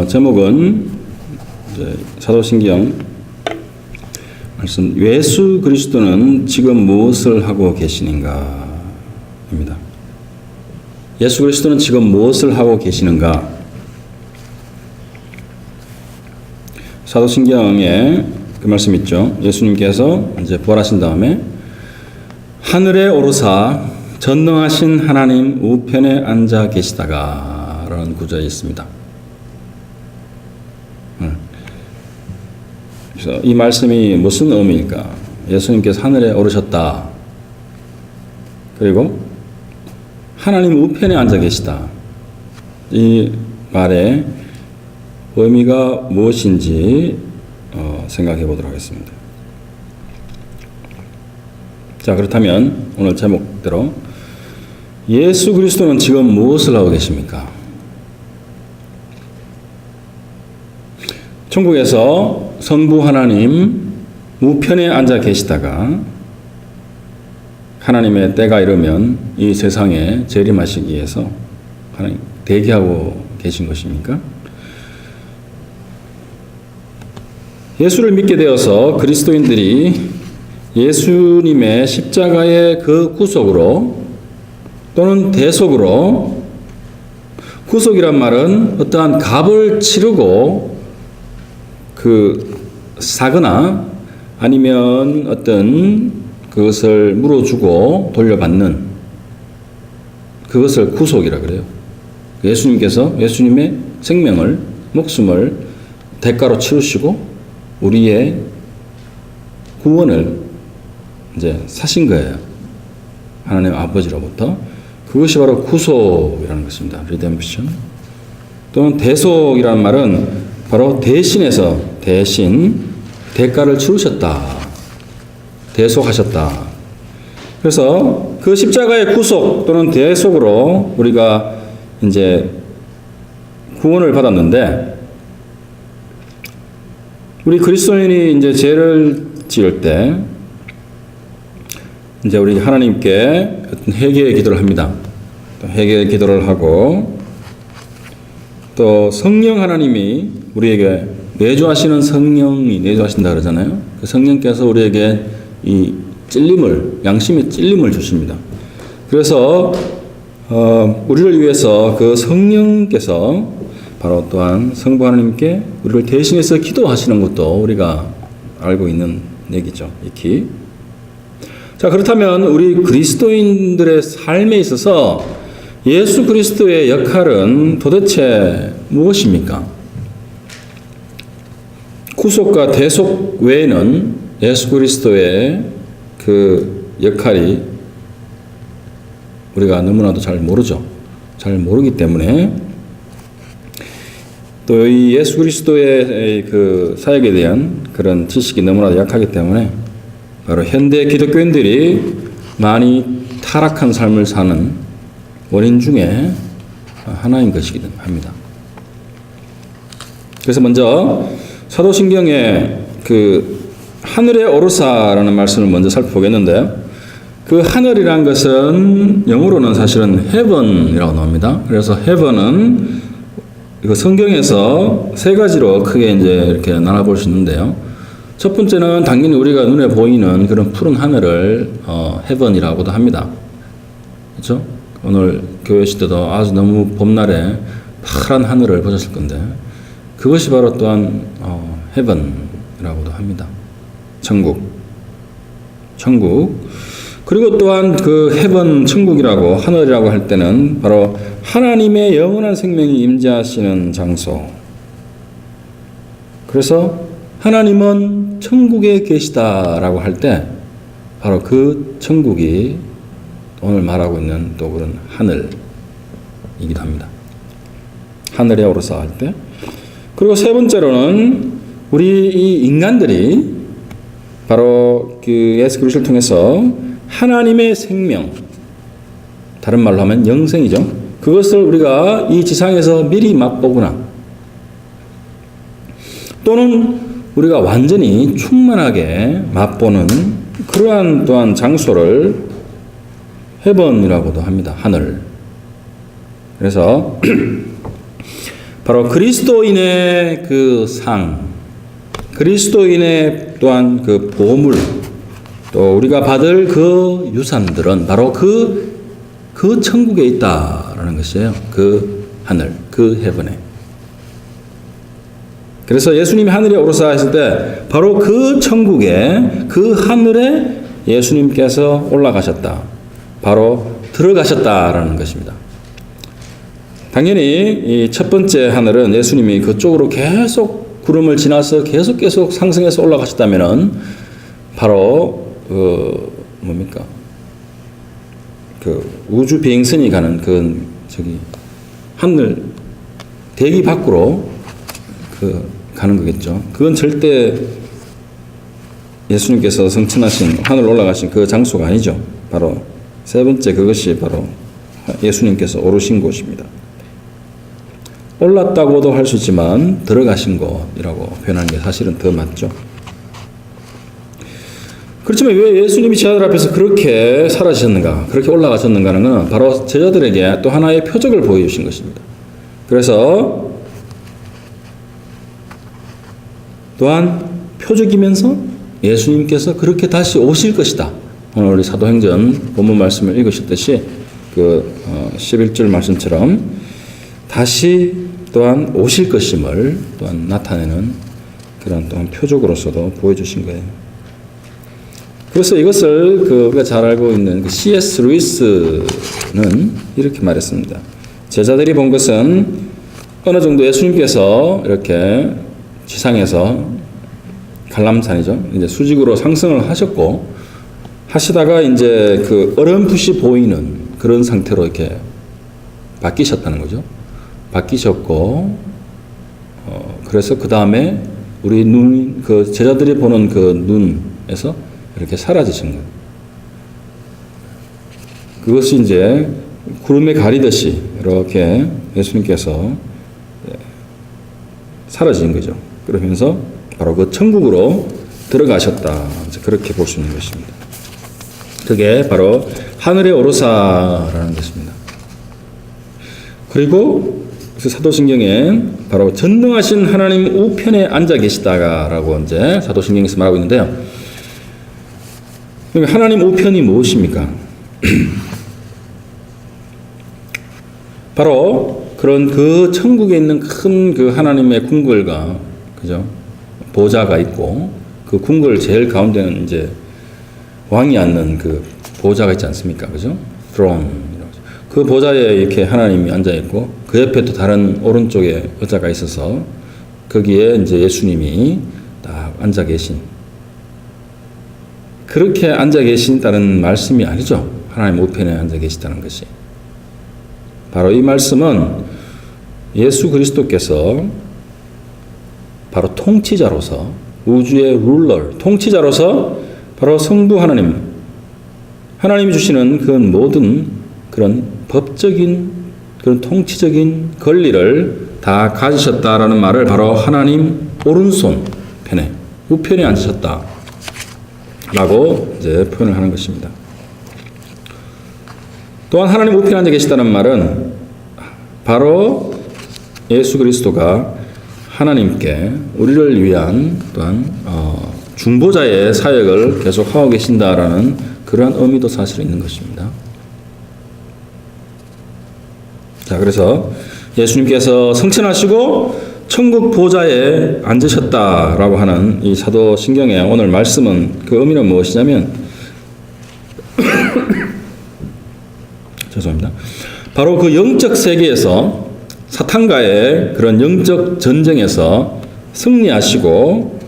제목은 이제 사도신경 말씀, 예수 그리스도는 지금 무엇을 하고 계시는가 입니다. 예수 그리스도는 지금 무엇을 하고 계시는가? 사도신경에 그 말씀 있죠. 예수님께서 이제 부활하신 다음에 하늘에 오르사 전능하신 하나님 우편에 앉아 계시다가 라는 구절이 있습니다. 그래서 이 말씀이 무슨 의미일까? 예수님께서 하늘에 오르셨다. 그리고 하나님 우편에 앉아 계시다. 이 말의 의미가 무엇인지 생각해 보도록 하겠습니다. 자, 그렇다면 오늘 제목대로 예수 그리스도는 지금 무엇을 하고 계십니까? 천국에서 성부 하나님 우편에 앉아 계시다가 하나님의 때가 이르면 이 세상에 재림하시기 위해서 하나님 대기하고 계신 것입니까? 예수를 믿게 되어서 그리스도인들이 예수님의 십자가의 그 구속으로 또는 대속으로, 구속이란 말은 어떠한 값을 치르고 사거나 아니면 어떤 그것을 물어주고 돌려받는 그것을 구속이라 그래요. 예수님께서 예수님의 생명을, 목숨을 대가로 치르시고 우리의 구원을 이제 사신 거예요. 하나님 아버지로부터. 그것이 바로 구속이라는 것입니다. 리뎀션. 또는 대속이라는 말은 바로 대신해서 대신 대가를 치르셨다. 대속하셨다. 그래서 그 십자가의 구속 또는 대속으로 우리가 이제 구원을 받았는데, 우리 그리스도인이 이제 죄를 지을 때 이제 우리 하나님께 회개의 기도를 합니다. 또 회개의 기도를 하고 또 성령 하나님이 우리에게 내주하시는 성령이 내주하신다 그러잖아요. 그 성령께서 우리에게 이 찔림을, 양심의 찔림을 주십니다. 그래서 우리를 위해서 그 성령께서 바로 또한 성부 하나님께 우리를 대신해서 기도하시는 것도 우리가 알고 있는 얘기죠. 익히. 자, 그렇다면 우리 그리스도인들의 삶에 있어서 예수 그리스도의 역할은 도대체 무엇입니까? 구속과 대속 외에는 예수 그리스도의 그 역할이 우리가 너무나도 잘 모르죠. 잘 모르기 때문에 또 이 예수 그리스도의 그 사역에 대한 그런 지식이 너무나도 약하기 때문에 바로 현대 기독교인들이 많이 타락한 삶을 사는 원인 중에 하나인 것이기도 합니다. 그래서 먼저 사도신경의 그 하늘에 오르사라는 말씀을 먼저 살펴보겠는데, 그 하늘이란 것은 영어로는 사실은 heaven이라고 나옵니다. 그래서 heaven은 이거 성경에서 세 가지로 크게 이제 이렇게 나눠볼 수 있는데요. 첫 번째는 당연히 우리가 눈에 보이는 그런 푸른 하늘을 heaven이라고도 합니다. 그렇죠? 오늘 교회 시대도 아주 너무 봄날에 파란 하늘을 보셨을 건데 그것이 바로 또한 heaven이라고도 합니다. 천국. 그리고 또한 그 heaven, 천국이라고 하늘이라고 할 때는 바로 하나님의 영원한 생명이 임재하시는 장소. 그래서 하나님은 천국에 계시다라고 할 때 바로 그 천국이 오늘 말하고 있는 또 그런 하늘이기도 합니다. 하늘에 오르사 할 때. 그리고 세 번째로는 우리 이 인간들이 바로 그 예수 그리스도를 통해서 하나님의 생명, 다른 말로 하면 영생이죠. 그것을 우리가 이 지상에서 미리 맛보거나 또는 우리가 완전히 충만하게 맛보는 그러한 또한 장소를 헤븐이라고도 합니다. 하늘. 그래서 바로 그리스도인의 그 상, 그리스도인의 또한 그 보물, 또 우리가 받을 그 유산들은 바로 그 천국에 있다라는 것이에요. 그 하늘, 그 헤븐에. 그래서 예수님이 하늘에 오르사 했을 때 바로 그 천국에, 그 하늘에 예수님께서 올라가셨다. 바로 들어가셨다라는 것입니다. 당연히 이 첫 번째 하늘은 예수님이 그쪽으로 계속 구름을 지나서 계속 상승해서 올라가셨다면은 바로 뭡니까? 그 우주 비행선이 가는 하늘 대기 밖으로 가는 거겠죠. 그건 절대 예수님께서 성천하신 하늘 올라가신 그 장소가 아니죠. 바로 세 번째 그것이 바로 예수님께서 오르신 곳입니다. 올랐다고도 할 수 있지만 들어가신 곳이라고 표현하는 게 사실은 더 맞죠. 그렇지만 왜 예수님이 제자들 앞에서 그렇게 사라지셨는가, 그렇게 올라가셨는가는 건 바로 제자들에게 또 하나의 표적을 보여주신 것입니다. 그래서 또한 표적이면서 예수님께서 그렇게 다시 오실 것이다. 오늘 우리 사도행전 본문 말씀을 읽으셨듯이 11절 말씀처럼 다시 또한 오실 것임을 또한 나타내는 그런 또한 표적으로서도 보여주신 거예요. 그래서 이것을 우리가 잘 알고 있는 C.S. 루이스는 이렇게 말했습니다. 제자들이 본 것은 어느 정도 예수님께서 이렇게 지상에서 갈람산이죠. 이제 수직으로 상승을 하시다가 이제 어렴풋이 보이는 그런 상태로 이렇게 바뀌셨다는 거죠. 바뀌셨고, 그래서 그 다음에 우리 제자들이 보는 눈에서 이렇게 사라지신 거예요. 그것이 이제 구름에 가리듯이 이렇게 예수님께서 사라진 거죠. 그러면서 바로 그 천국으로 들어가셨다. 그렇게 볼 수 있는 것입니다. 그게 바로 하늘에 오르사라는 것입니다. 그리고 사도신경에 바로 전능하신 하나님 우편에 앉아 계시다라고 이제 사도신경에서 말하고 있는데요. 하나님 우편이 무엇입니까? 바로 그런 그 천국에 있는 큰 하나님의 궁궐과 그죠? 보좌가 있고 그 궁궐 제일 가운데는 이제 왕이 앉는 그 보좌가 있지 않습니까? 그죠? throne. 그 보좌에 이렇게 하나님이 앉아 있고 그 옆에 또 다른 오른쪽에 의자가 있어서 거기에 이제 예수님이 딱 앉아 계신, 그렇게 앉아 계신다는 말씀이 아니죠. 하나님 우편에 앉아 계시다는 것이. 바로 이 말씀은 예수 그리스도께서 바로 통치자로서, 우주의 룰러, 통치자로서 바로 성부 하나님이 주시는 그 모든 그런 법적인 그런 통치적인 권리를 다 가지셨다라는 말을 바로 하나님 오른손 편에, 우편에 앉으셨다라고 이제 표현을 하는 것입니다. 또한 하나님 우편에 앉아 계시다는 말은 바로 예수 그리스도가 하나님께 우리를 위한 또한 중보자의 사역을 계속 하고 계신다라는 그러한 의미도 사실 있는 것입니다. 자, 그래서 예수님께서 성천하시고 천국 보좌에 앉으셨다라고 하는 이 사도신경의 오늘 말씀은 그 의미는 무엇이냐면 죄송합니다. 바로 그 영적 세계에서 사탄과의 그런 영적 전쟁에서 승리하시고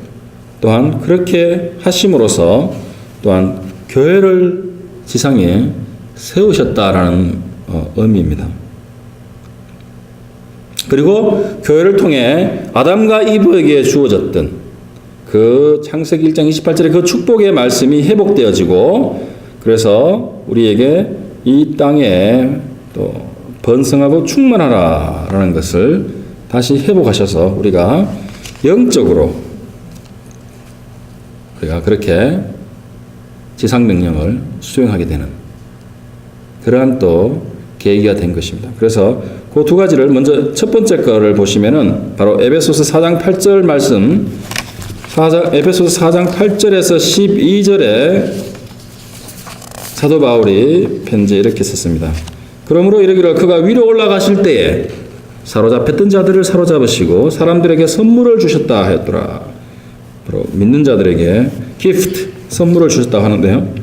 또한 그렇게 하심으로써 또한 교회를 지상에 세우셨다라는 의미입니다. 그리고 교회를 통해 아담과 이브에게 주어졌던 그 창세기 1장 28절의 그 축복의 말씀이 회복되어지고 그래서 우리에게 이 땅에 또 번성하고 충만하라라는 것을 다시 회복하셔서 우리가 영적으로 우리가 그렇게 지상 명령을 수행하게 되는 그러한 또 계기가 된 것입니다. 그래서 그 두 가지를 먼저 첫 번째 거를 보시면은 바로 에베소서 4장 8절 말씀, 에베소서 4장 8절에서 12절에 사도 바울이 편지에 이렇게 썼습니다. 그러므로 이르기를 그가 위로 올라가실 때에 사로잡혔던 자들을 사로잡으시고 사람들에게 선물을 주셨다 하였더라. 바로 믿는 자들에게 기프트, 선물을 주셨다 하는데요.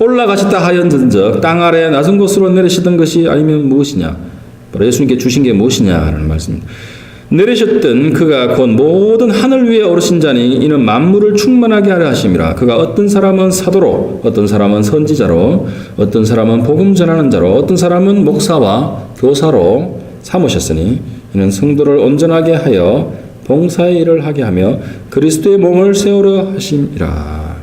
올라가셨다 하였은즉 땅 아래 낮은 곳으로 내리시던 것이 아니면 무엇이냐? 바로 예수님께 주신 게 무엇이냐라는 말씀입니다. 내리셨던 그가 곧 모든 하늘 위에 오르신 자니 이는 만물을 충만하게 하려 하심이라. 그가 어떤 사람은 사도로, 어떤 사람은 선지자로, 어떤 사람은 복음 전하는 자로, 어떤 사람은 목사와 교사로 삼으셨으니 이는 성도를 온전하게 하여 봉사의 일을 하게 하며 그리스도의 몸을 세우려 하심이라.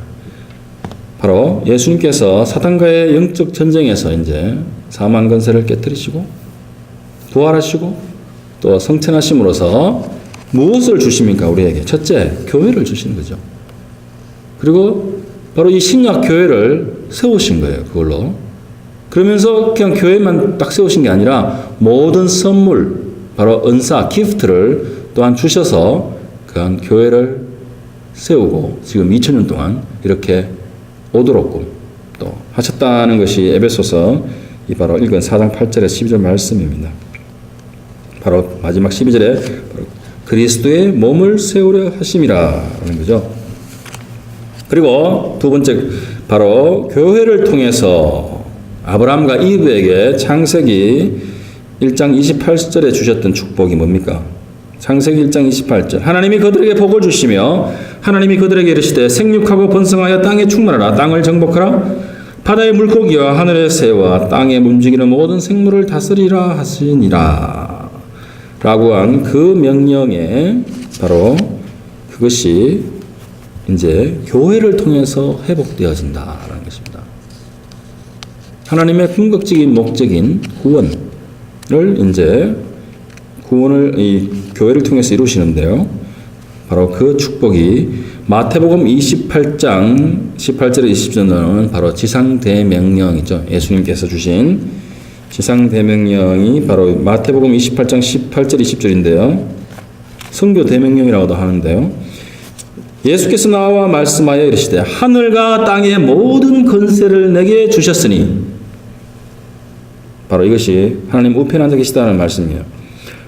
바로 예수님께서 사탄과의 영적 전쟁에서 이제 사망 권세를 깨뜨리시고 부활하시고 또 성천하심으로써 무엇을 주십니까? 우리에게 첫째, 교회를 주시는 거죠. 그리고 바로 이 신약 교회를 세우신 거예요. 그걸로. 그러면서 그냥 교회만 딱 세우신 게 아니라 모든 선물, 바로 은사, 기프트를 또한 주셔서 그 교회를 세우고 지금 2000년 동안 이렇게 오도록 또 하셨다는 것이 에베소서 이 바로 읽은 4장 8절에 12절 말씀입니다. 바로 마지막 12절에 바로 그리스도의 몸을 세우려 하심이라 하는 거죠. 그리고 두 번째 바로 교회를 통해서 아브라함과 이브에게 창세기 1장 28절에 주셨던 축복이 뭡니까? 창세기 1장 28절 하나님이 그들에게 복을 주시며 하나님이 그들에게 이르시되 생육하고 번성하여 땅에 충만하라 땅을 정복하라 바다의 물고기와 하늘의 새와 땅에 움직이는 모든 생물을 다스리라 하시니라 라고 한 그 명령에 바로 그것이 이제 교회를 통해서 회복되어진다라는 것입니다. 하나님의 궁극적인 목적인 구원을 이제 구원을 이 교회를 통해서 이루시는데요. 바로 그 축복이 마태복음 28장 18절에 20절은 바로 지상대명령이죠. 예수님께서 주신 지상대명령이 바로 마태복음 28장 18절 20절인데요. 선교대명령이라고도 하는데요. 예수께서 나와 말씀하여 이르시되 하늘과 땅의 모든 권세를 내게 주셨으니 바로 이것이 하나님 우편에 앉아 계시다는 말씀이에요.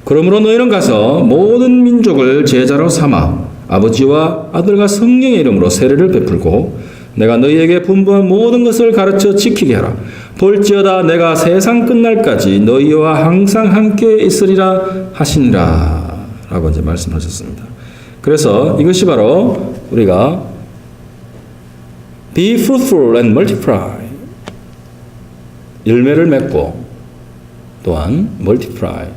그러므로 너희는 가서 모든 민족을 제자로 삼아 아버지와 아들과 성령의 이름으로 세례를 베풀고 내가 너희에게 분부한 모든 것을 가르쳐 지키게 하라. 볼지어다 내가 세상 끝날까지 너희와 항상 함께 있으리라 하시니라 라고 이제 말씀하셨습니다. 그래서 이것이 바로 우리가 be fruitful and multiply 열매를 맺고 또한 multiply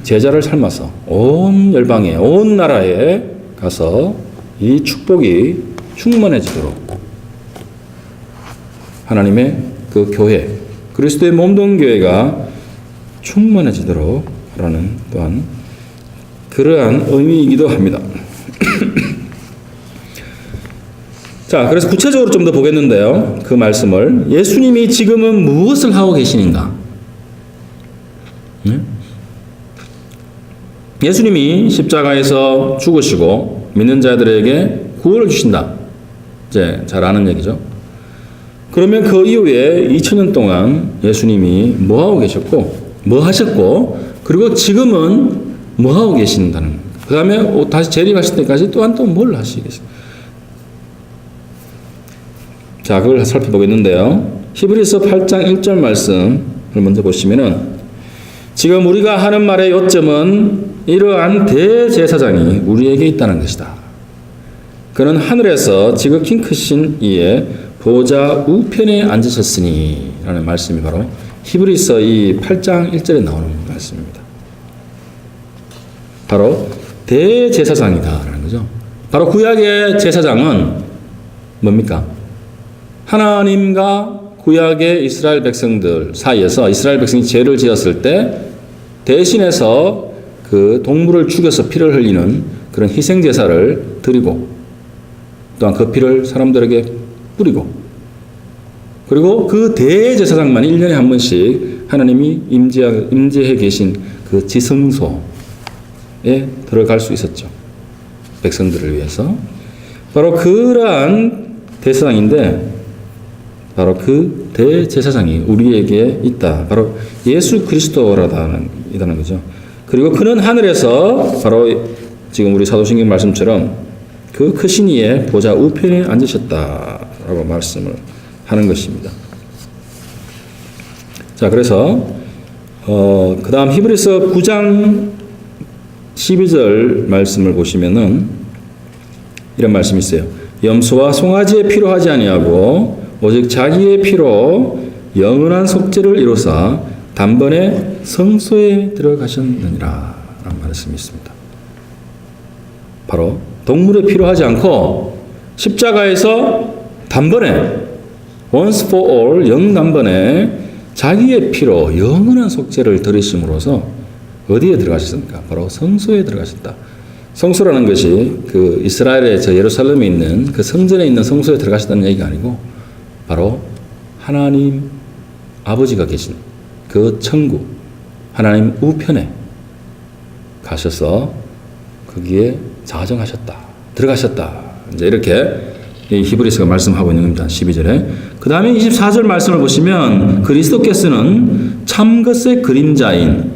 제자를 삶아서 온 열방에 온 나라에 가서 이 축복이 충만해지도록 하나님의 그 교회 그리스도의 몸된 교회가 충만해지도록 하라는 또한 그러한 의미이기도 합니다. 자, 그래서 구체적으로 좀 더 보겠는데요. 그 말씀을 예수님이 지금은 무엇을 하고 계시는가? 예수님이 십자가에서 죽으시고 믿는 자들에게 구원을 주신다. 이제 잘 아는 얘기죠. 그러면 그 이후에 2000년 동안 예수님이 뭐 하고 계셨고, 뭐 하셨고, 그리고 지금은 뭐 하고 계신다는. 그 다음에 다시 재림하실 때까지 또한 또 뭘 하시겠습니까? 자, 그걸 살펴보겠는데요. 히브리서 8장 1절 말씀을 먼저 보시면은 지금 우리가 하는 말의 요점은 이러한 대제사장이 우리에게 있다는 것이다. 그는 하늘에서 지극히 크신 이의 보좌 우편에 앉으셨으니 라는 말씀이 바로 히브리서 이 8장 1절에 나오는 말씀입니다. 바로 대제사장이다 라는 거죠. 바로 구약의 제사장은 뭡니까? 하나님과 구약의 이스라엘 백성들 사이에서 이스라엘 백성이 죄를 지었을 때 대신해서 그 동물을 죽여서 피를 흘리는 그런 희생 제사를 드리고 또한 그 피를 사람들에게 뿌리고 그리고 그 대제사장만이 1년에 한 번씩 하나님이 임재해 계신 그 지성소에 들어갈 수 있었죠. 백성들을 위해서. 바로 그러한 대제사장인데 바로 그 대제사장이 우리에게 있다. 바로 예수 그리스도라는 거죠. 그리고 그는 하늘에서 바로 지금 우리 사도신경 말씀처럼 그 크신 이의 보좌 우편에 앉으셨다라고 말씀을 하는 것입니다. 자, 그래서 그 다음 히브리서 9장 12절 말씀을 보시면은 이런 말씀이 있어요. 염소와 송아지의 피로 하지 아니하고 오직 자기의 피로 영원한 속죄를 이루사 단번에 성소에 들어가셨느니라 라는 말씀이 있습니다. 바로 동물의 피로 하지 않고 십자가에서 단번에 once for all 영단번에 자기의 피로 영원한 속죄를 들으심으로써 어디에 들어가셨습니까? 바로 성소에 들어가셨다. 성소라는 것이 그 이스라엘의 저 예루살렘에 있는 그 성전에 있는 성소에 들어가셨다는 얘기가 아니고 바로 하나님 아버지가 계신 그 천국 하나님 우편에 가셔서 거기에 자정하셨다. 들어가셨다. 이제 이렇게 이 히브리서가 말씀하고 있는 겁니다. 12절에. 그 다음에 24절 말씀을 보시면 그리스도께서는 참것의 그림자인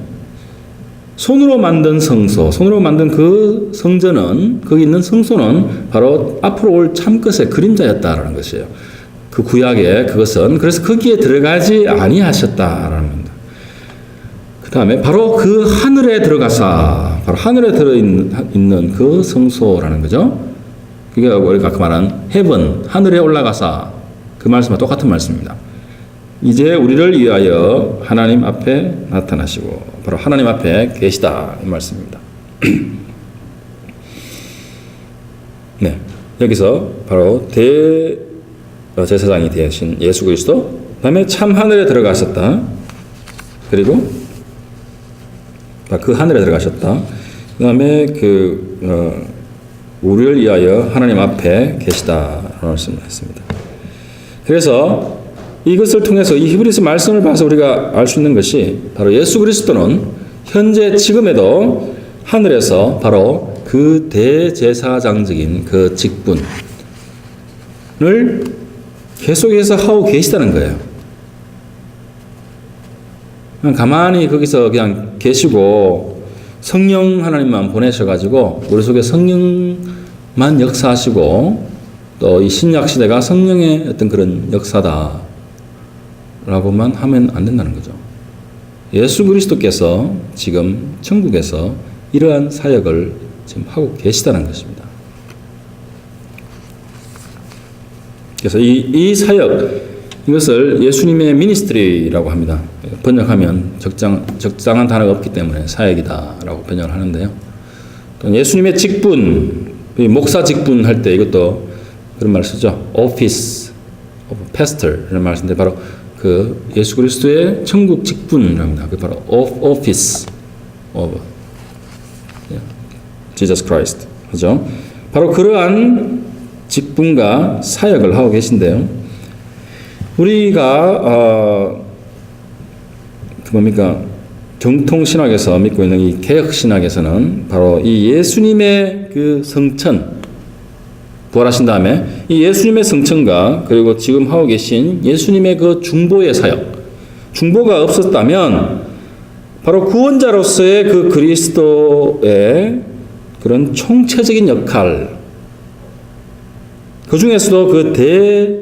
손으로 만든 성소, 손으로 만든 그 성전은 거기 있는 성소는 바로 앞으로 올 참것의 그림자였다라는 것이에요. 그 구약에 그것은 그래서 거기에 들어가지 아니하셨다라는 겁니다. 그 다음에 바로 그 하늘에 들어가사 바로 하늘에 들어있는 그 성소라는 거죠. 그게 우리가 아까 말한 헤븐 하늘에 올라가사 그 말씀과 똑같은 말씀입니다. 이제 우리를 위하여 하나님 앞에 나타나시고 바로 하나님 앞에 계시다 이 말씀입니다. 네, 여기서 바로 대제사장이 되신 예수 그리스도, 그다음에 참 하늘에 들어가셨다. 그리고 그 하늘에 들어가셨다. 그다음에 우리를 위하여 하나님 앞에 계시다라는 말씀을 했습니다. 그래서 이것을 통해서 이 히브리서 말씀을 봐서 우리가 알 수 있는 것이 바로 예수 그리스도는 현재 지금에도 하늘에서 바로 그 대제사장적인 그 직분을 계속해서 하고 계시다는 거예요. 가만히 거기서 그냥 계시고 성령 하나님만 보내셔가지고 우리 속에 성령만 역사하시고 또 이 신약 시대가 성령의 어떤 그런 역사다 라고만 하면 안 된다는 거죠. 예수 그리스도께서 지금 천국에서 이러한 사역을 지금 하고 계시다는 것입니다. 그래서 이 사역, 이것을 예수님의 미니스트리라고 합니다. 번역하면 적당한 단어가 없기 때문에 사역이다라고 번역을 하는데요. 또 예수님의 직분, 목사 직분 할 때 이것도 그런 말을 쓰죠. Office of Pastor 이런 말을 쓰는데 바로 그 예수 그리스도의 천국 직분이랍니다. 그 바로 Office of Jesus Christ. 그죠? 바로 그러한 직분과 사역을 하고 계신데요. 우리가 정통 신학에서 믿고 있는 이 개혁 신학에서는 바로 이 예수님의 그 성천 부활하신 다음에 이 예수님의 성천과 그리고 지금 하고 계신 예수님의 그 중보의 사역, 중보가 없었다면 바로 구원자로서의 그 그리스도의 그런 총체적인 역할, 그 중에서도 그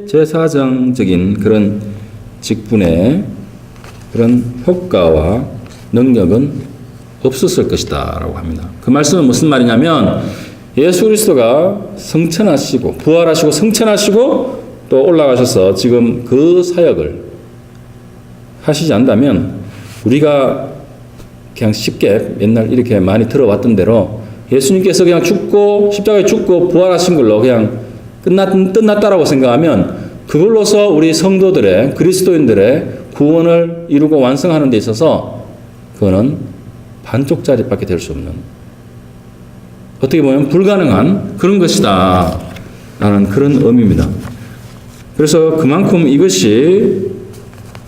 대제사장적인 그런 직분의 그런 효과와 능력은 없었을 것이다 라고 합니다. 그 말씀은 무슨 말이냐면 예수 그리스도가 성천하시고 부활하시고 성천하시고 또 올라가셔서 지금 그 사역을 하시지 않다면 우리가 그냥 쉽게 옛날 이렇게 많이 들어왔던 대로 예수님께서 그냥 죽고 십자가에 죽고 부활하신 걸로 그냥 끝났다라고 생각하면 그걸로서 우리 성도들의 그리스도인들의 구원을 이루고 완성하는 데 있어서 그거는 반쪽짜리밖에 될 수 없는, 어떻게 보면 불가능한 그런 것이다 라는 그런 의미입니다. 그래서 그만큼 이것이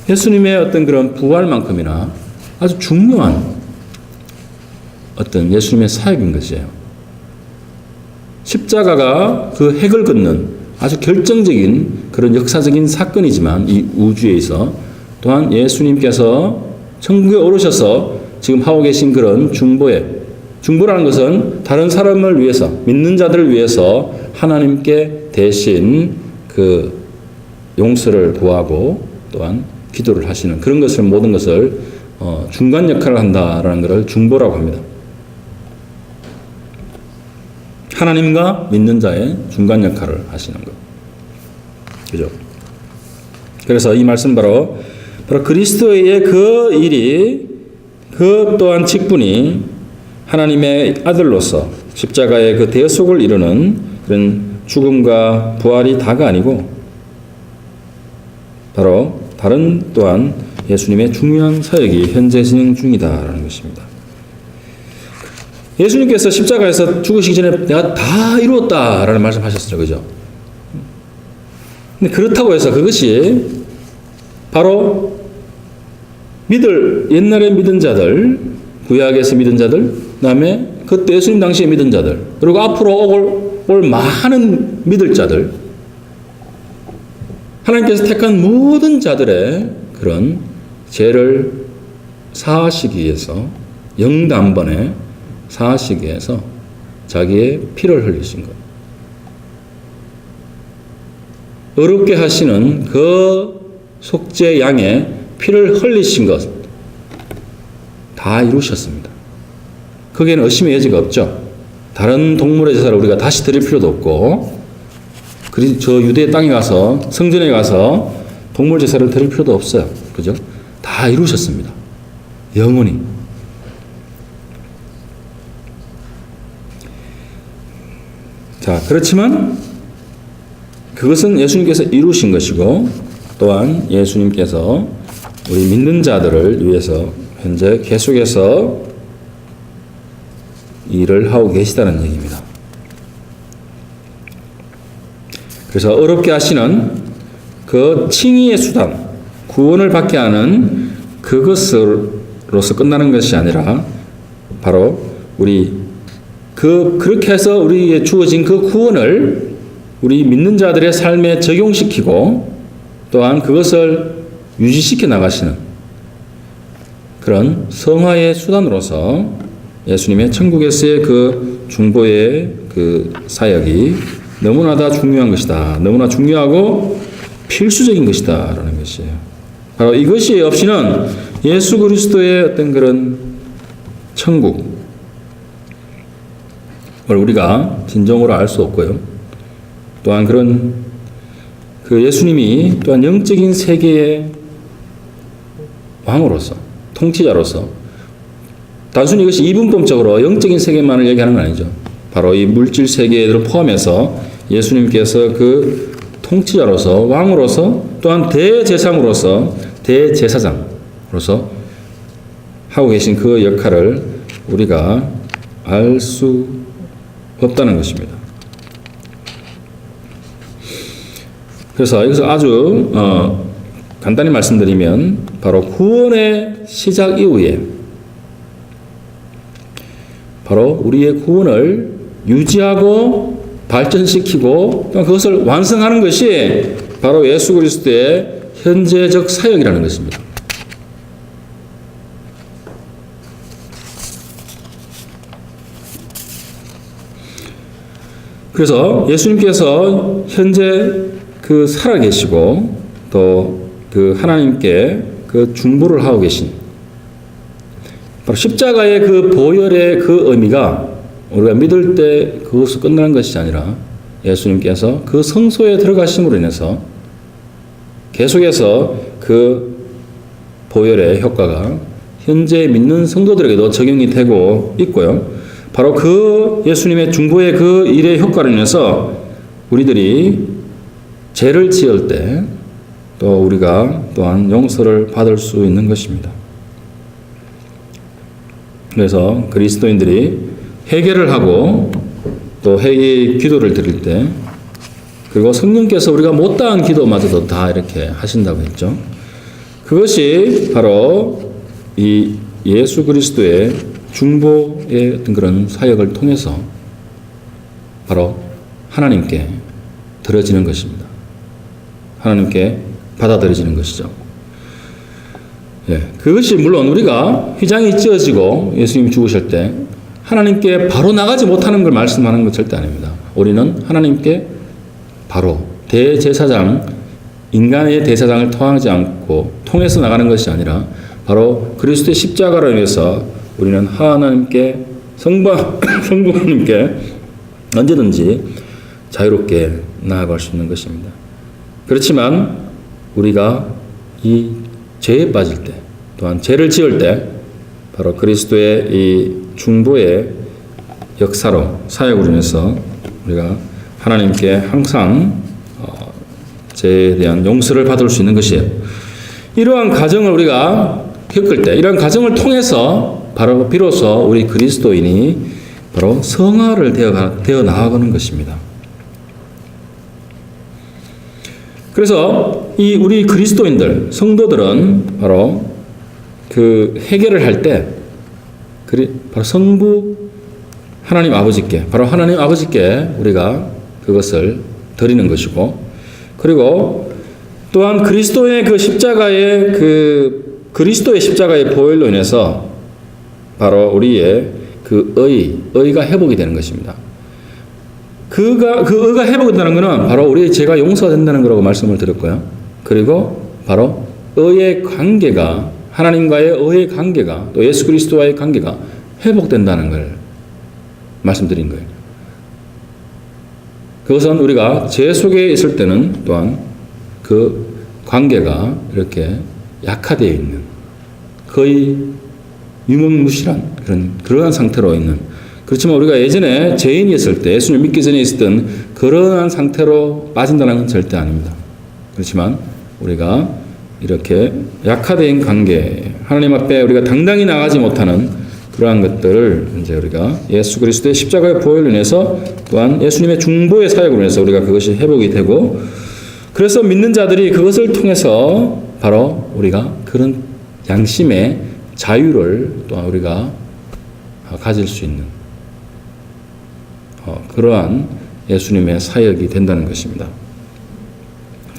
예수님의 어떤 그런 부활만큼이나 아주 중요한 어떤 예수님의 사역인 것이에요. 십자가가 그 핵을 긋는 아주 결정적인 그런 역사적인 사건이지만 이 우주에 있어 또한 예수님께서 천국에 오르셔서 지금 하고 계신 그런 중보라는 것은 다른 사람을 위해서, 믿는 자들을 위해서 하나님께 대신 그 용서를 구하고 또한 기도를 하시는 그런 것을, 모든 것을 중간 역할을 한다라는 것을 중보라고 합니다. 하나님과 믿는 자의 중간 역할을 하시는 것. 그죠? 그래서 이 말씀 바로 그리스도의 그 일이, 그 또한 직분이 하나님의 아들로서 십자가의 그 대속을 이루는 그런 죽음과 부활이 다가 아니고 바로 다른 또한 예수님의 중요한 사역이 현재 진행 중이다라는 것입니다. 예수님께서 십자가에서 죽으시기 전에 내가 다 이루었다라는 말씀하셨어요. 그죠? 근데 그렇다고 해서 그것이 바로 옛날에 믿은 자들, 구약에서 믿은 자들, 그 다음에 그때 예수님 당시에 믿은 자들, 그리고 앞으로 올 많은 믿을 자들, 하나님께서 택한 모든 자들의 그런 죄를 사하시기 위해서, 영단번에 사하시기 위해서 자기의 피를 흘리신 것. 어렵게 하시는 그 속죄 양의 피를 흘리신 것 다 이루셨습니다. 거기에는 의심의 여지가 없죠. 다른 동물의 제사를 우리가 다시 드릴 필요도 없고, 저 유대 땅에 가서, 성전에 가서 동물 제사를 드릴 필요도 없어요. 그죠? 다 이루셨습니다. 영원히. 자, 그렇지만 그것은 예수님께서 이루신 것이고, 또한 예수님께서 우리 믿는 자들을 위해서 현재 계속해서 일을 하고 계시다는 얘기입니다. 그래서 어렵게 하시는 그 칭의의 수단, 구원을 받게 하는 그것으로서 끝나는 것이 아니라 바로 그렇게 해서 우리에게 주어진 그 구원을 우리 믿는 자들의 삶에 적용시키고 또한 그것을 유지시켜 나가시는 그런 성화의 수단으로서 예수님의 천국에서의 그 중보의 그 사역이 너무나 다 중요한 것이다. 너무나 중요하고 필수적인 것이다. 라는 것이에요. 바로 이것이 없이는 예수 그리스도의 어떤 그런 천국을 우리가 진정으로 알 수 없고요. 또한 그런 그 예수님이 또한 영적인 세계의 왕으로서, 통치자로서, 단순히 이것이 이분법적으로 영적인 세계만을 얘기하는 건 아니죠. 바로 이 물질 세계를 포함해서 예수님께서 그 통치자로서, 왕으로서, 또한 대제사장으로서 하고 계신 그 역할을 우리가 알 수 없다는 것입니다. 그래서 여기서 아주 간단히 말씀드리면 바로 구원의 시작 이후에 바로 우리의 구원을 유지하고 발전시키고 또 그것을 완성하는 것이 바로 예수 그리스도의 현재적 사역이라는 것입니다. 그래서 예수님께서 현재 그 살아계시고 또 그 하나님께 그 중보를 하고 계신 바로 십자가의 그 보혈의 그 의미가 우리가 믿을 때 그것으로 끝나는 것이 아니라 예수님께서 그 성소에 들어가심으로 인해서 계속해서 그 보혈의 효과가 현재 믿는 성도들에게도 적용이 되고 있고요. 바로 그 예수님의 중보의 그 일의 효과로 인해서 우리들이 죄를 지을 때 또 우리가 또한 용서를 받을 수 있는 것입니다. 그래서 그리스도인들이 회개를 하고 또 회개 기도를 드릴 때 그리고 성령께서 우리가 못다한 기도마저도 다 이렇게 하신다고 했죠. 그것이 바로 이 예수 그리스도의 중보의 어떤 그런 사역을 통해서 바로 하나님께 드려지는 것입니다. 하나님께 받아들여지는 것이죠. 예, 그것이 물론 우리가 휘장이 찢어지고 예수님이 죽으실 때 하나님께 바로 나가지 못하는 걸 말씀하는 건 절대 아닙니다. 우리는 하나님께 바로 대제사장, 인간의 대제사장을 통해서 나가는 것이 아니라 바로 그리스도의 십자가로 인해서 우리는 하나님께 성부님께 언제든지 자유롭게 나아갈 수 있는 것입니다. 그렇지만 우리가 이 죄에 빠질 때, 또한 죄를 지을 때 바로 그리스도의 이 중보의 역사로 사역으로 인해서 우리가 하나님께 항상 죄에 대한 용서를 받을 수 있는 것이에요. 이러한 과정을 우리가 겪을 때, 이러한 과정을 통해서 바로 비로소 우리 그리스도인이 바로 성화를 되어 나아가는 것입니다. 그래서 이 우리 그리스도인들, 성도들은 바로 그 해결을 할 때, 바로 성부 하나님 아버지께, 바로 하나님 아버지께 우리가 그것을 드리는 것이고, 그리고 또한 그리스도의 그 십자가의 그리스도의 십자가의 보혈로 인해서 바로 우리의 그 의가 회복이 되는 것입니다. 그 의가 회복이 된다는 것은 바로 우리의 죄가 용서가 된다는 거라고 말씀을 드렸고요. 그리고 바로 의의 관계가, 하나님과의 의의 관계가, 또 예수 그리스도와의 관계가 회복된다는 걸 말씀드린 거예요. 그것은 우리가 죄 속에 있을 때는 또한 그 관계가 이렇게 약화되어 있는, 거의 유명무실한 그러한 상태로 있는, 그렇지만 우리가 예전에 죄인이었을 때, 예수를 믿기 전에 있었던 그러한 상태로 빠진다는 건 절대 아닙니다. 그렇지만 우리가 이렇게 약화된 관계, 하나님 앞에 우리가 당당히 나가지 못하는 그러한 것들을 이제 우리가 예수 그리스도의 십자가의 보혈로 인해서, 또한 예수님의 중보의 사역으로 인해서 우리가 그것이 회복이 되고, 그래서 믿는 자들이 그것을 통해서 바로 우리가 그런 양심의 자유를 또한 우리가 가질 수 있는 그러한 예수님의 사역이 된다는 것입니다.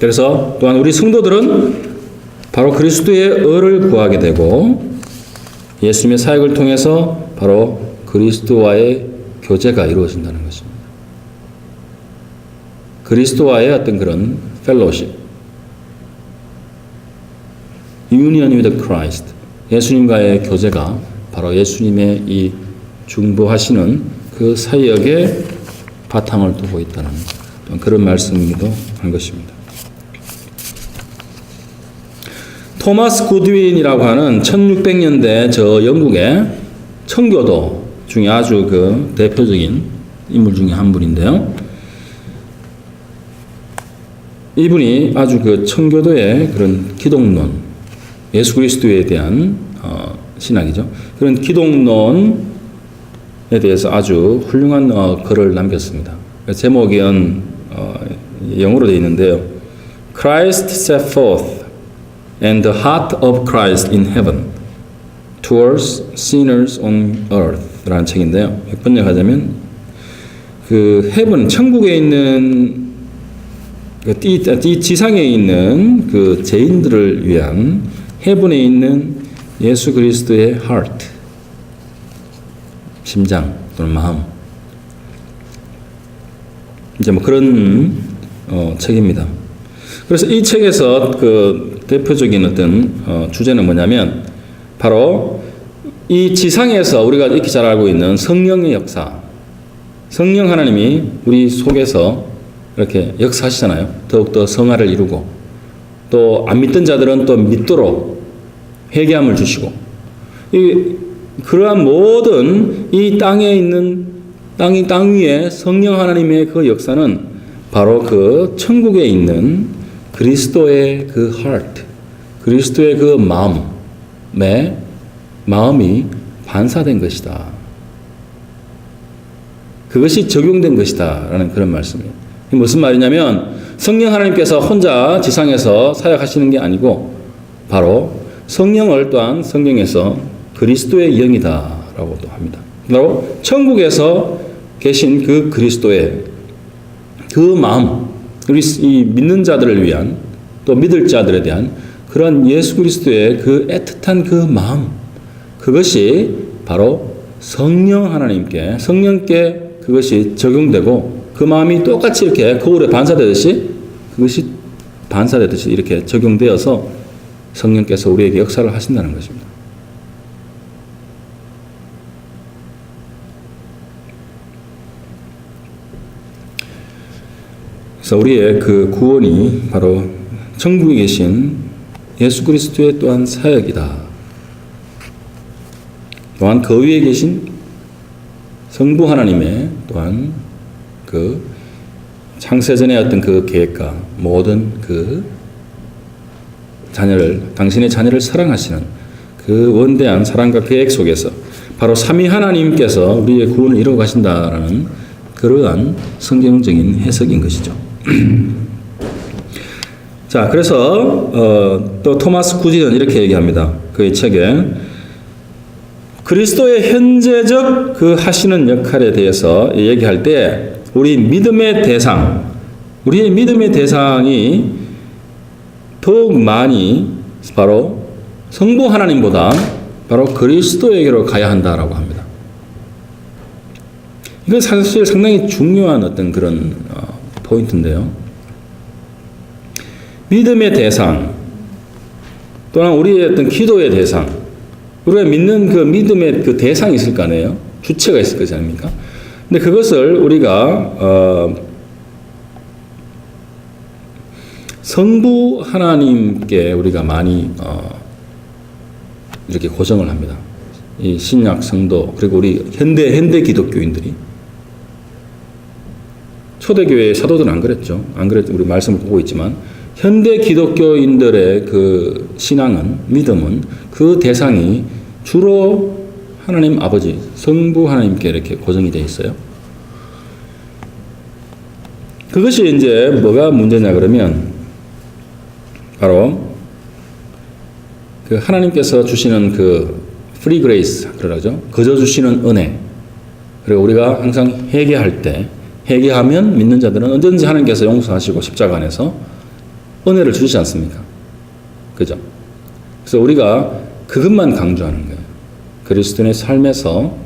그래서 또한 우리 성도들은 바로 그리스도의 의를 구하게 되고, 예수님의 사역을 통해서 바로 그리스도와의 교제가 이루어진다는 것입니다. 그리스도와의 어떤 그런 펠로십, union with Christ, 예수님과의 교제가 바로 예수님의 이 중보하시는 그 사역에 바탕을 두고 있다는 그런 말씀이기도 한 것입니다. 토마스 구드윈이라고 하는 1600년대 저 영국의 청교도 중에 아주 그 대표적인 인물 중에 한 분인데요. 이분이 아주 그 청교도의 그런 기독론, 예수 그리스도에 대한 신학이죠. 그런 기독론에 대해서 아주 훌륭한 글을 남겼습니다. 제목은 영어로 되어 있는데요. Christ set forth and the heart of Christ in heaven towards sinners on earth 라는 책인데요. 번역하자면 그 heaven, 천국에 있는 이 지상에 있는 그 죄인들을 위한 heaven에 있는 예수 그리스도의 heart, 심장 또는 마음, 이제 뭐 그런 책입니다. 그래서 이 책에서 그 대표적인 어떤 주제는 뭐냐면 바로 이 지상에서 우리가 이렇게 잘 알고 있는 성령의 역사, 성령 하나님이 우리 속에서 이렇게 역사하시잖아요. 더욱더 성화를 이루고, 또 안 믿던 자들은 또 믿도록 회개함을 주시고, 그러한 모든 이 땅에 있는 땅 위에 성령 하나님의 그 역사는 바로 그 천국에 있는 그리스도의 그 heart, 그리스도의 그 마음이 반사된 것이다. 그것이 적용된 것이다 라는 그런 말씀이에요. 무슨 말이냐면 성령 하나님께서 혼자 지상에서 사역하시는 게 아니고 바로 성령을 또한 성경에서 그리스도의 영이다라고도 합니다. 바로 천국에서 계신 그 그리스도의 그 마음, 우리 이 믿는 자들을 위한 또 믿을 자들에 대한 그런 예수 그리스도의 그 애틋한 그 마음, 그것이 바로 성령 하나님께, 성령께 그것이 적용되고 그 마음이 똑같이 이렇게 거울에 반사되듯이 그것이 반사되듯이 이렇게 적용되어서 성령께서 우리에게 역사를 하신다는 것입니다. 그래서 우리의 그 구원이 바로 천국에 계신 예수 그리스도의 또한 사역이다. 또한 그 위에 계신 성부 하나님의 또한 그 창세전의 어떤 그 계획과 모든 그 자녀를, 당신의 자녀를 사랑하시는 그 원대한 사랑과 계획 속에서 바로 삼위 하나님께서 우리의 구원을 이루어 가신다라는 그러한 성경적인 해석인 것이죠. 자, 그래서 또 토마스 구디는 이렇게 얘기합니다. 그의 책에 그리스도의 현재적 그 하시는 역할에 대해서 얘기할 때 우리 믿음의 대상, 우리의 믿음의 대상이 더욱 많이 바로 성부 하나님보다 바로 그리스도에게로 가야 한다라고 합니다. 이건 사실 상당히 중요한 어떤 그런 포인트인데요. 믿음의 대상 또는 우리의 어떤 기도의 대상, 우리가 믿는 그 믿음의 그 대상이 있을 거 아니에요. 주체가 있을 거지 않습니까? 근데 그것을 우리가 성부 하나님께 우리가 많이 이렇게 고정을 합니다. 이 신약 성도 그리고 우리 현대 기독교인들이 초대교회 사도들은 안 그랬죠. 안 그랬죠. 우리 말씀을 보고 있지만 현대 기독교인들의 그 신앙은 믿음은 그 대상이 주로 하나님 아버지 성부 하나님께 이렇게 고정이 되어 있어요. 그것이 이제 뭐가 문제냐 그러면 바로 그 하나님께서 주시는 그 free grace 그러죠. 거저 주시는 은혜. 그리고 우리가 항상 회개할 때 회개하면 믿는 자들은 언제든지 하나님께서 용서하시고 십자가 안에서 은혜를 주시지 않습니까? 그죠? 그래서 우리가 그것만 강조하는 거예요. 그리스도인의 삶에서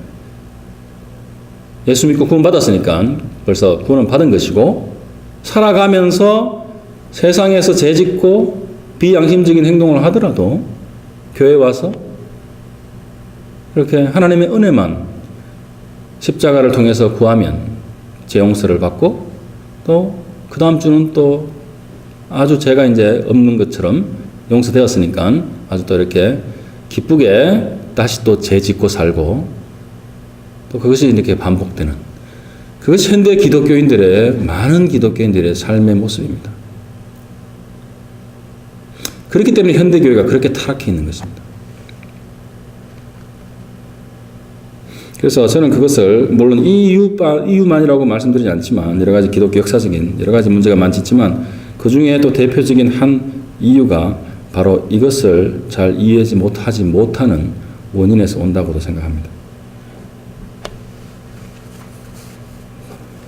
예수 믿고 구원 받았으니까 벌써 구원은 받은 것이고 살아가면서 세상에서 죄짓고 비양심적인 행동을 하더라도 교회 와서 이렇게 하나님의 은혜만 십자가를 통해서 구하면 죄 용서를 받고 또 그 다음 주는 또 아주 죄가 이제 없는 것처럼 용서되었으니까 아주 또 이렇게 기쁘게 다시 또 죄 짓고 살고 또 그것이 이렇게 반복되는 그것이 현대 기독교인들의 많은 기독교인들의 삶의 모습입니다. 그렇기 때문에 현대교회가 그렇게 타락해 있는 것입니다. 그래서 저는 그것을 물론 이유만이라고 말씀드리지 않지만 여러 가지 기독교 역사적인 여러 가지 문제가 많지만 그 중에 또 대표적인 한 이유가 바로 이것을 잘 이해하지 못하는 원인에서 온다고도 생각합니다.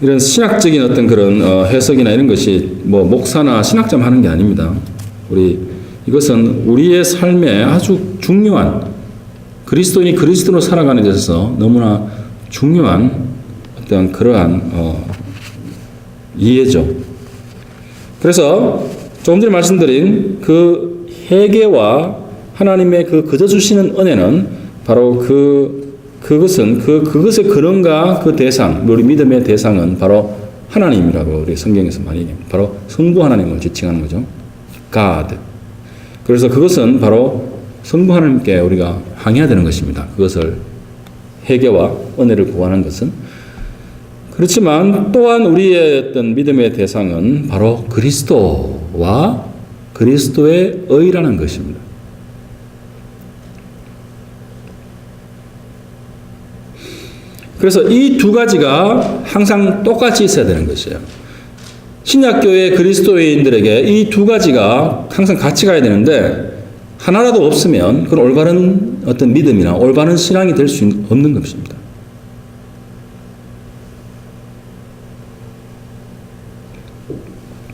이런 신학적인 어떤 그런 해석이나 이런 것이 뭐 목사나 신학자만 하는 게 아닙니다. 이것은 우리의 삶에 아주 중요한 그리스도인이 그리스도로 살아가는 데 있어서 너무나 중요한 어떤 그러한 이해죠. 그래서 조금 전에 말씀드린 그 회개와 하나님의 그 거저 주시는 은혜는 바로 그것의 근원과 그 대상, 우리 믿음의 대상은 바로 하나님이라고 우리 성경에서 많이 얘기합니다. 바로 성부 하나님을 지칭하는 거죠. God. 그래서 그것은 바로 성부 하나님께 우리가 항해해야 되는 것입니다. 그것을 회개와 은혜를 구하는 것은 그렇지만 또한 우리의 어떤 믿음의 대상은 바로 그리스도와 그리스도의 의라는 것입니다. 그래서 이 두 가지가 항상 똑같이 있어야 되는 것이에요. 신약교회 그리스도인들에게 이 두 가지가 항상 같이 가야 되는데 하나라도 없으면 그건 올바른 어떤 믿음이나 올바른 신앙이 될 수 없는 것입니다.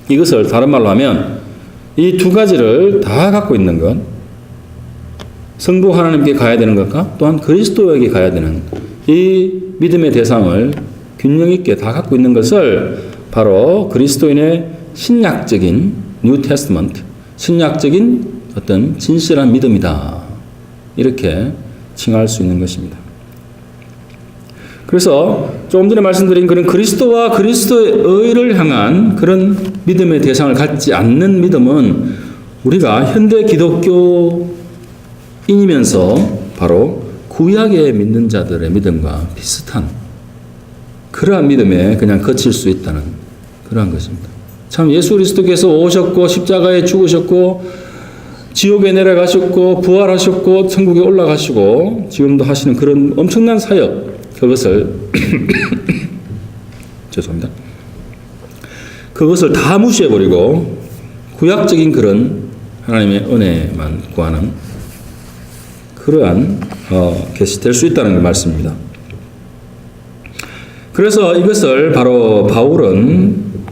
이것을 다른 말로 하면 이 두 가지를 다 갖고 있는 것, 성부 하나님께 가야 되는 것과 또한 그리스도에게 가야 되는 이 믿음의 대상을 균형 있게 다 갖고 있는 것을 바로 그리스도인의 신약적인 뉴 테스트먼트, 신약적인 어떤 진실한 믿음이다, 이렇게 칭할 수 있는 것입니다. 그래서 조금 전에 말씀드린 그런 그리스도와 그리스도의 의를 향한 그런 믿음의 대상을 갖지 않는 믿음은 우리가 현대 기독교인이면서 바로 구약에 믿는 자들의 믿음과 비슷한 그러한 믿음에 그냥 거칠 수 있다는 그러한 것입니다. 참 예수 그리스도께서 오셨고 십자가에 죽으셨고 지옥에 내려가셨고 부활하셨고 천국에 올라가시고 지금도 하시는 그런 엄청난 사역, 그것을 죄송합니다. 그것을 다 무시해버리고 구약적인 그런 하나님의 은혜만 구하는 그러한 것이 될 수 있다는 말씀입니다. 그래서 이것을 바로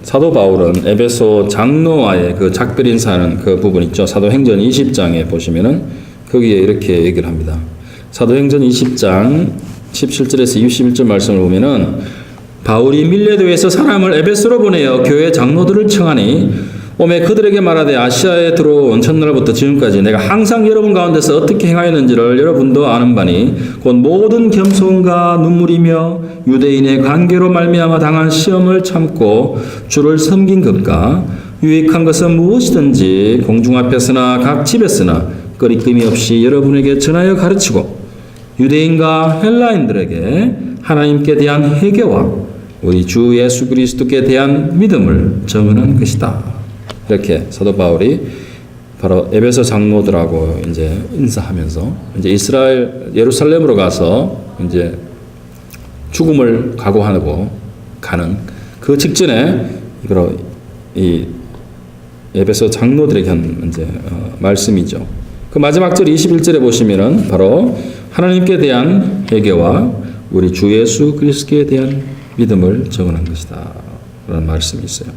사도 바울은 에베소 장로와의 그 작별 인사하는 그 부분 있죠. 사도행전 20장에 보시면은 거기에 이렇게 얘기를 합니다. 사도행전 20장 17절에서 21절 말씀을 보면은 바울이 밀레도에서 사람을 에베소로 보내어 교회 장로들을 청하니 오매 그들에게 말하되 아시아에 들어온 첫날부터 지금까지 내가 항상 여러분 가운데서 어떻게 행하였는지를 여러분도 아는 바니 곧 모든 겸손과 눈물이며 유대인의 관계로 말미암아 당한 시험을 참고 주를 섬긴 것과 유익한 것은 무엇이든지 공중 앞에서나 각 집에서나 꺼리낌이 없이 여러분에게 전하여 가르치고 유대인과 헬라인들에게 하나님께 대한 회개와 우리 주 예수 그리스도께 대한 믿음을 증언한 것이다. 이렇게 사도 바울이 바로 에베소 장로들하고 이제 인사하면서 이제 이스라엘 예루살렘으로 가서 이제 죽음을 각오하고 가는 그 직전에 바로 이 에베소 장로들에게 한 이제 말씀이죠. 그 마지막 절 21절에 보시면은 바로 하나님께 대한 회개와 우리 주 예수 그리스도에 대한 믿음을 증언한 것이다. 라는 말씀이 있어요.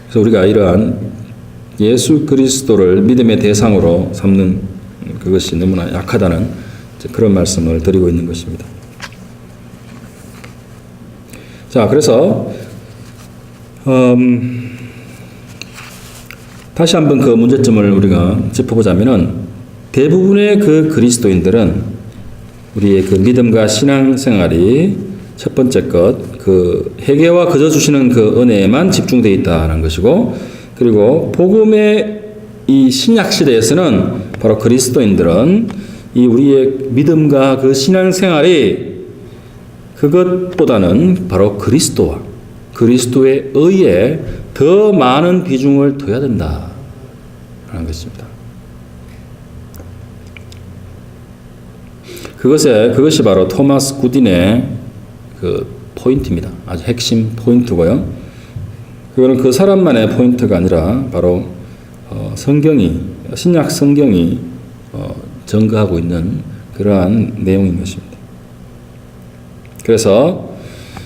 그래서 우리가 이러한 예수 그리스도를 믿음의 대상으로 삼는 그것이 너무나 약하다는 그런 말씀을 드리고 있는 것입니다. 자, 그래서 다시 한번 그 문제점을 우리가 짚어보자면은 대부분의 그 그리스도인들은 우리의 그 믿음과 신앙생활이 첫 번째 것, 그 회개와 거저 주시는 그 은혜에만 집중되어 있다는 것이고, 그리고 복음의 이 신약 시대에서는 바로 그리스도인들은 이 우리의 믿음과 그 신앙생활이 그것보다는 바로 그리스도와 그리스도의 의에 더 많은 비중을 둬야 된다는 것입니다. 그것이 바로 토마스 구딘의 그 포인트입니다. 아주 핵심 포인트고요. 그거는 그 사람만의 포인트가 아니라 바로 신약 성경이 증거하고 있는 그러한 내용인 것입니다. 그래서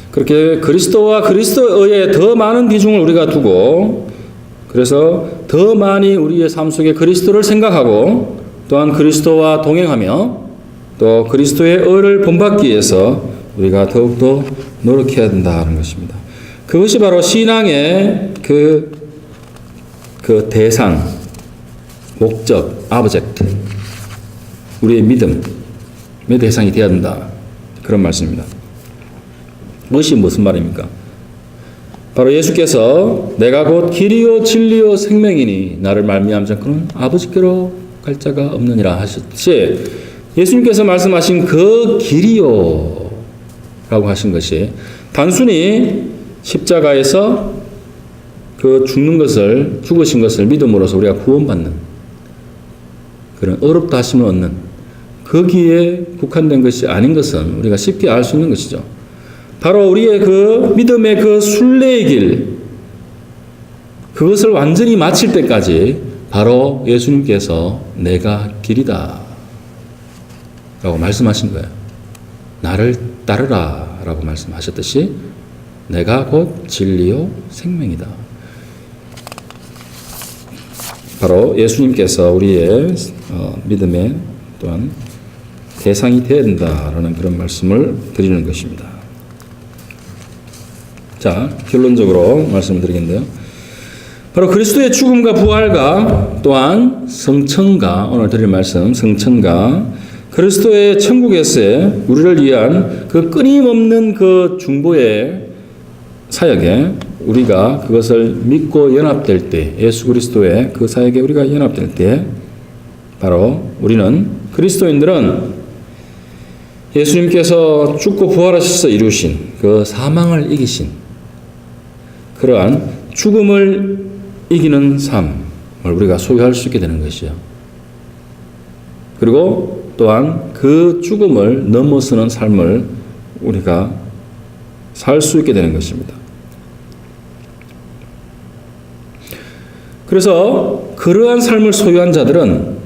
그렇게 그리스도와 그리스도의 의에 더 많은 비중을 우리가 두고, 그래서 더 많이 우리의 삶 속에 그리스도를 생각하고 또한 그리스도와 동행하며 또 그리스도의 의를 본받기 위해서 우리가 더욱더 노력해야 된다는 것입니다. 그것이 바로 신앙의 그 대상, 목적, 아브젝트, 우리의 믿음의 대상이 되어야 된다. 그런 말씀입니다. 무엇이 무슨 말입니까? 바로 예수께서 내가 곧 길이요 진리요 생명이니 나를 말미암지 않고는 아버지께로 갈 자가 없느니라 하셨지, 예수님께서 말씀하신 그 길이요 라고 하신 것이 단순히 십자가에서 그 죽으신 것을 믿음으로써 우리가 구원받는 그런 어렵다 하심을 얻는 거기에 국한된 것이 아닌 것은 우리가 쉽게 알 수 있는 것이죠. 바로 우리의 그 믿음의 그 순례의 길, 그것을 완전히 마칠 때까지 바로 예수님께서 내가 길이다 라고 말씀하신 거예요. 나를 따르라 라고 말씀하셨듯이 내가 곧 진리요 생명이다. 바로 예수님께서 우리의 믿음의 또한 대상이 되어야 된다라는 그런 말씀을 드리는 것입니다. 자, 결론적으로 말씀을 드리겠는데요. 바로 그리스도의 죽음과 부활과 또한 성천과, 오늘 드릴 말씀 성천과 그리스도의 천국에서의 우리를 위한 그 끊임없는 그 중보의 사역에 우리가 그것을 믿고 연합될 때, 예수 그리스도의 그 사역에 우리가 연합될 때 바로 우리는 그리스도인들은 예수님께서 죽고 부활하셔서 이루신 그 사망을 이기신 그러한 죽음을 이기는 삶을 우리가 소유할 수 있게 되는 것이요. 그리고 또한 그 죽음을 넘어서는 삶을 우리가 살 수 있게 되는 것입니다. 그래서 그러한 삶을 소유한 자들은,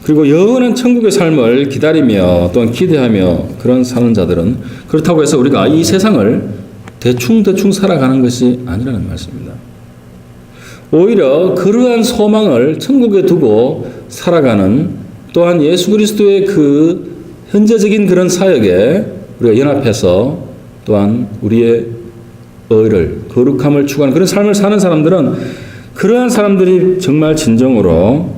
그리고 영원한 천국의 삶을 기다리며 또한 기대하며 그런 사는 자들은, 그렇다고 해서 우리가 이 세상을 대충 살아가는 것이 아니라는 말씀입니다. 오히려 그러한 소망을 천국에 두고 살아가는, 또한 예수 그리스도의 그 현재적인 그런 사역에 우리가 연합해서 또한 우리의 의를, 거룩함을 추구하는 그런 삶을 사는 사람들은, 그러한 사람들이 정말 진정으로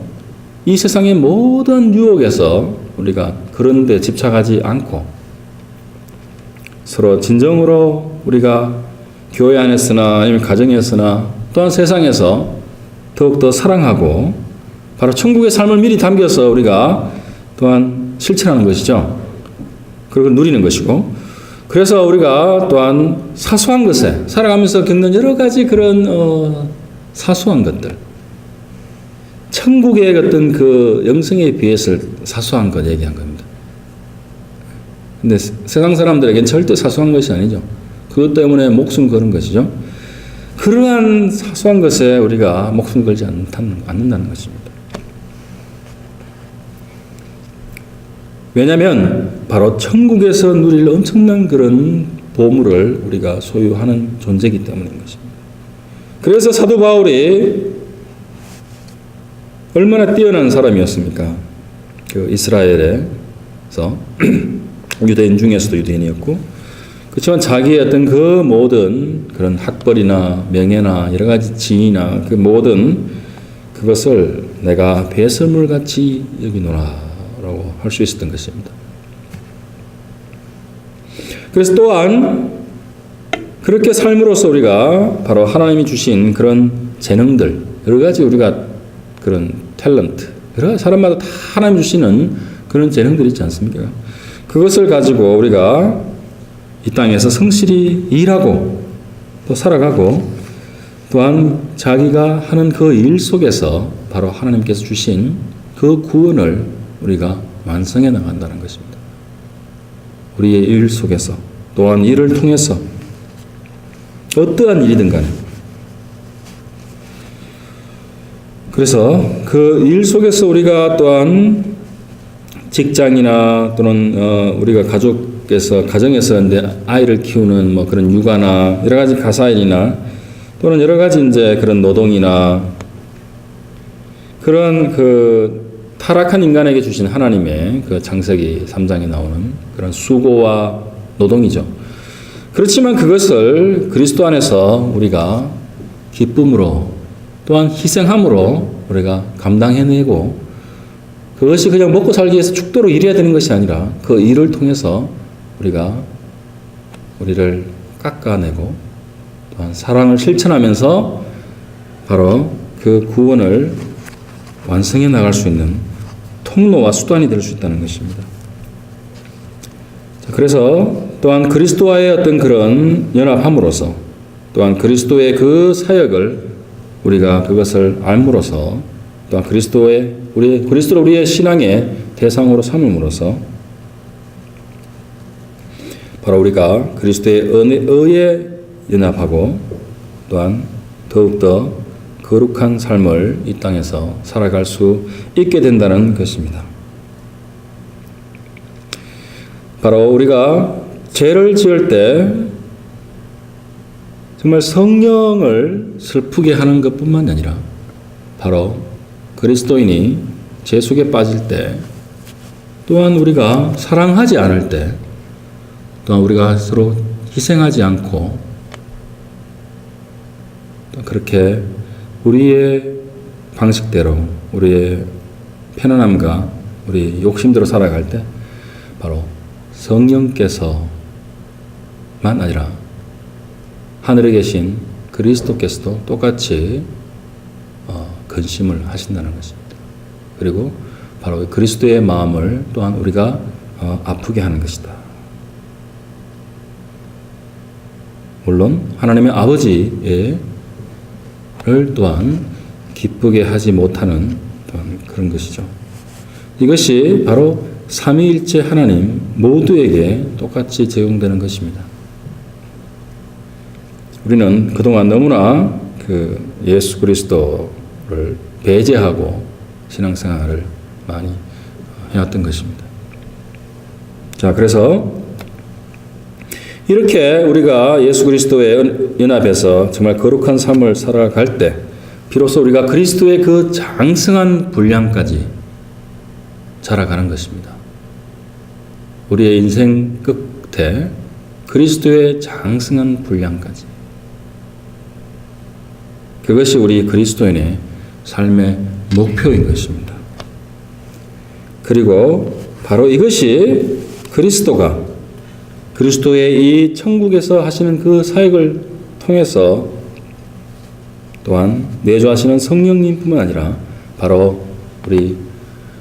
이 세상의 모든 유혹에서 우리가 그런 데 집착하지 않고 서로 진정으로 우리가 교회 안에서나 아니면 가정에서나 또한 세상에서 더욱더 사랑하고 바로 천국의 삶을 미리 담겨서 우리가 또한 실천하는 것이죠. 그리고 누리는 것이고, 그래서 우리가 또한 사소한 것에 살아가면서 겪는 여러 가지 그런 사소한 것들, 천국의 어떤 그 영성에 비해서 사소한 것 얘기한 겁니다. 근데 세상 사람들에겐 절대 사소한 것이 아니죠. 그것 때문에 목숨 거는 것이죠. 그러한 사소한 것에 우리가 목숨 걸지 않는다는 것입니다. 왜냐하면 바로 천국에서 누릴 엄청난 그런 보물을 우리가 소유하는 존재이기 때문인 것입니다. 그래서 사도 바울이 얼마나 뛰어난 사람이었습니까? 그 이스라엘에서 유대인 중에서도 유대인이었고, 그렇지만 자기의 어떤 그 모든 그런 학벌이나 명예나 여러 가지 지위나 그 모든 그것을 내가 배설물같이 여기노라라고 할 수 있었던 것입니다. 그래서 또한 그렇게 삶으로써 우리가 바로 하나님이 주신 그런 재능들, 여러 가지 우리가 그런 탤런트, 여러 사람마다 다 하나님 주시는 그런 재능들이 있지 않습니까? 그것을 가지고 우리가 이 땅에서 성실히 일하고 또 살아가고, 또한 자기가 하는 그 일 속에서 바로 하나님께서 주신 그 구원을 우리가 완성해 나간다는 것입니다. 우리의 일 속에서, 또한 일을 통해서 어떠한 일이든 간에, 그래서 그 일 속에서 우리가 또한 직장이나 또는 우리가 가정에서 이제 아이를 키우는 뭐 그런 육아나 여러 가지 가사일이나 또는 여러 가지 이제 그런 노동이나 그런 그 타락한 인간에게 주신 하나님의 그 창세기 3장에 나오는 그런 수고와 노동이죠. 그렇지만 그것을 그리스도 안에서 우리가 기쁨으로 또한 희생함으로 우리가 감당해내고, 그것이 그냥 먹고 살기 위해서 죽도록 일해야 되는 것이 아니라 그 일을 통해서 우리가 우리를 깎아내고 또한 사랑을 실천하면서 바로 그 구원을 완성해 나갈 수 있는 통로와 수단이 될 수 있다는 것입니다. 그래서 또한 그리스도와의 어떤 그런 연합함으로써, 또한 그리스도의 그 사역을 우리가 그것을 알므로써, 또한 그리스도를 우리의 신앙의 대상으로 삼음으로써 바로 우리가 그리스도의 의에 연합하고 또한 더욱더 거룩한 삶을 이 땅에서 살아갈 수 있게 된다는 것입니다. 바로 우리가 죄를 지을 때 정말 성령을 슬프게 하는 것뿐만 아니라 바로 그리스도인이 죄 속에 빠질 때 또한 우리가 사랑하지 않을 때 또한 우리가 서로 희생하지 않고 또 그렇게 우리의 방식대로 우리의 편안함과 우리 욕심대로 살아갈 때 바로 성령께서만 아니라 하늘에 계신 그리스도께서도 똑같이 근심을 하신다는 것입니다. 그리고 바로 그리스도의 마음을 또한 우리가 아프게 하는 것이다. 물론 하나님의 아버지를 또한 기쁘게 하지 못하는 또한 그런 것이죠. 이것이 바로 삼위일체 하나님 모두에게 똑같이 적용되는 것입니다. 우리는 그동안 너무나 그 예수 그리스도를 배제하고 신앙생활을 많이 해왔던 것입니다. 자, 그래서 이렇게 우리가 예수 그리스도의 연합에서 정말 거룩한 삶을 살아갈 때 비로소 우리가 그리스도의 그 장성한 분량까지 자라가는 것입니다. 우리의 인생 끝에 그리스도의 장성한 분량까지. 그것이 우리 그리스도인의 삶의 목표인 것입니다. 그리고 바로 이것이 그리스도의 이 천국에서 하시는 그 사역을 통해서 또한 내주하시는 성령님뿐만 아니라 바로 우리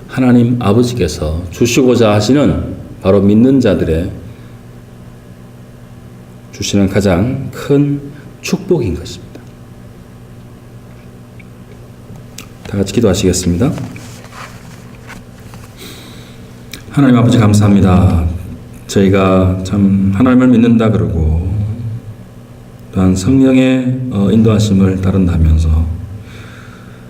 하나님 아버지께서 주시고자 하시는 바로 믿는 자들의 주시는 가장 큰 축복인 것입니다. 다 같이 기도하시겠습니다. 하나님 아버지 감사합니다. 저희가 참 하나님을 믿는다 그러고 또한 성령의 인도하심을 따른다면서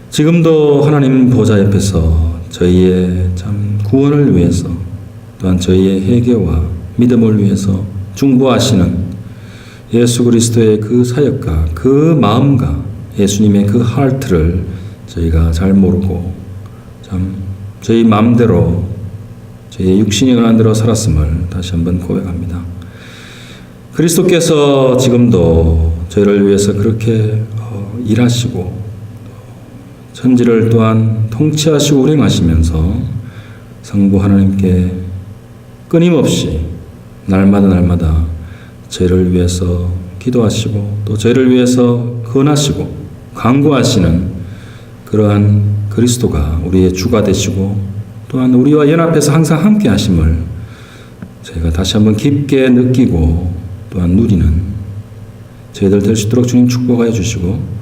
지금도 하나님 보좌 옆에서 저희의 참 구원을 위해서 또한 저희의 회개와 믿음을 위해서 중보하시는 예수 그리스도의 그 사역과 그 마음과 예수님의 그 하트를 저희가 잘 모르고 참 저희 마음대로 저희의 육신이 원하는 대로 살았음을 다시 한번 고백합니다. 그리스도께서 지금도 저희를 위해서 그렇게 일하시고 천지를 또한 통치하시고 운행하시면서 성부 하나님께 끊임없이 날마다 저희를 위해서 기도하시고 또 저희를 위해서 권하시고 강구하시는 그러한 그리스도가 우리의 주가 되시고 또한 우리와 연합해서 항상 함께 하심을 저희가 다시 한번 깊게 느끼고 또한 누리는 저희들 될 수 있도록 주님 축복하여 주시고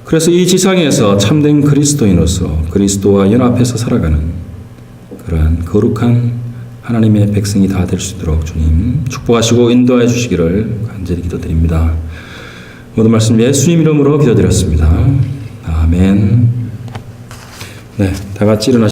그래서 이 지상에서 참된 그리스도인으로서 그리스도와 연합해서 살아가는 그러한 거룩한 하나님의 백성이 다 될 수 있도록 주님 축복하시고 인도하여 주시기를 간절히 기도드립니다. 모든 말씀 예수님 이름으로 기도드렸습니다. 아멘. 네, 다 같이 일어나시죠.